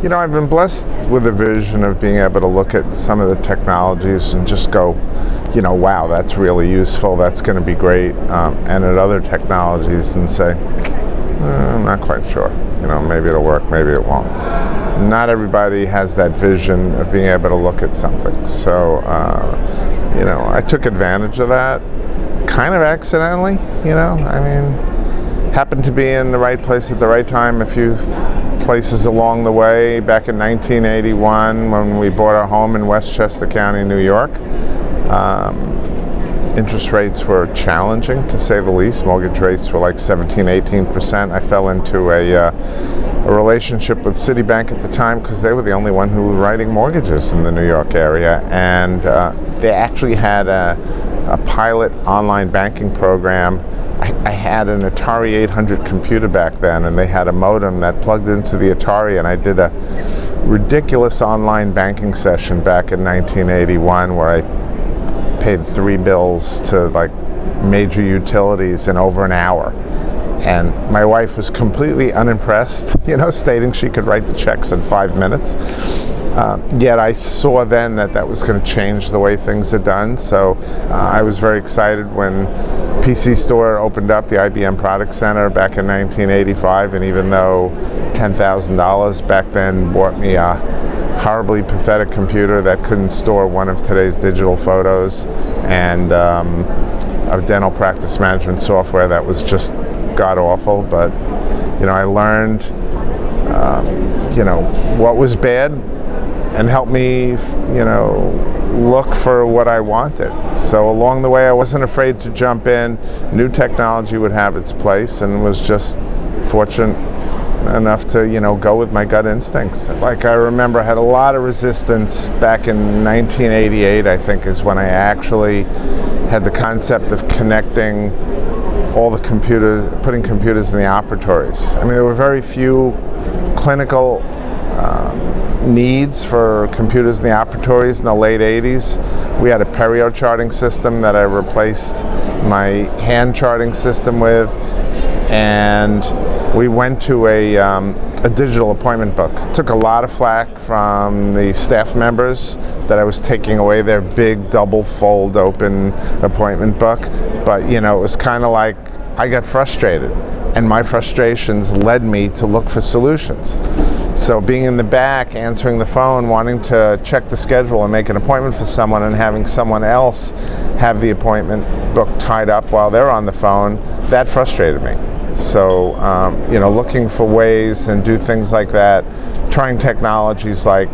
I've been blessed with a vision of being able to look at some of the technologies and just go, wow, that's really useful, that's going to be great, and at other technologies and say, I'm not quite sure. Maybe it'll work, maybe it won't. Not everybody has that vision of being able to look at something. So, I took advantage of that, kind of accidentally, happened to be in the right place at the right time a few places along the way. Back in 1981, when we bought our home in Westchester County, New York, interest rates were challenging, to say the least. Mortgage rates were like 17-18%. I fell into a relationship with Citibank at the time because they were the only one who were writing mortgages in the New York area, and they actually had a pilot online banking program. I had an Atari 800 computer back then, and they had a modem that plugged into the Atari, and I did a ridiculous online banking session back in 1981 where I paid 3 bills to like major utilities in over an hour. And my wife was completely unimpressed, stating she could write the checks in 5 minutes. Yet I saw then that was going to change the way things are done. So I was very excited when PC Store opened up, the IBM Product Center, back in 1985. And even though $10,000 back then bought me a horribly pathetic computer that couldn't store one of today's digital photos, and a dental practice management software that was just god-awful, but I learned what was bad and helped me look for what I wanted. So along the way I wasn't afraid to jump in. New technology would have its place, and was just fortunate enough to go with my gut instincts. Like, I remember I had a lot of resistance back in 1988, I think, is when I actually had the concept of connecting all the computers, putting computers in the operatories. There were very few clinical needs for computers in the operatories in the late 80s. We had a perio charting system that I replaced my hand charting system with, and we went to a digital appointment book. Took a lot of flack from the staff members that I was taking away their big double fold open appointment book, but it was kind of like I got frustrated, and my frustrations led me to look for solutions. So being in the back, answering the phone, wanting to check the schedule and make an appointment for someone, and having someone else have the appointment book tied up while they're on the phone, that frustrated me. So, looking for ways and do things like that, trying technologies like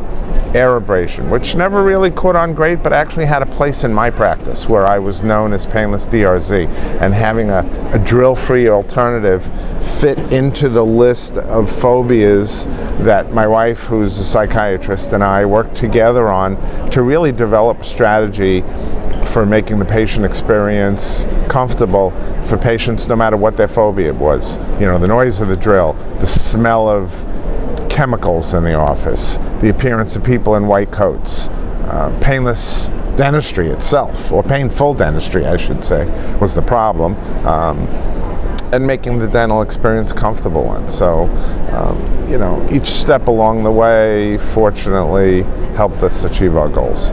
air abrasion, which never really caught on great, but actually had a place in my practice where I was known as painless DRZ, and having a drill-free alternative fit into the list of phobias that my wife, who's a psychiatrist, and I worked together on to really develop a strategy for making the patient experience comfortable for patients no matter what their phobia was. The noise of the drill, the smell of chemicals in the office, the appearance of people in white coats, painless dentistry itself, or painful dentistry I should say, was the problem, and making the dental experience a comfortable one. So each step along the way fortunately helped us achieve our goals.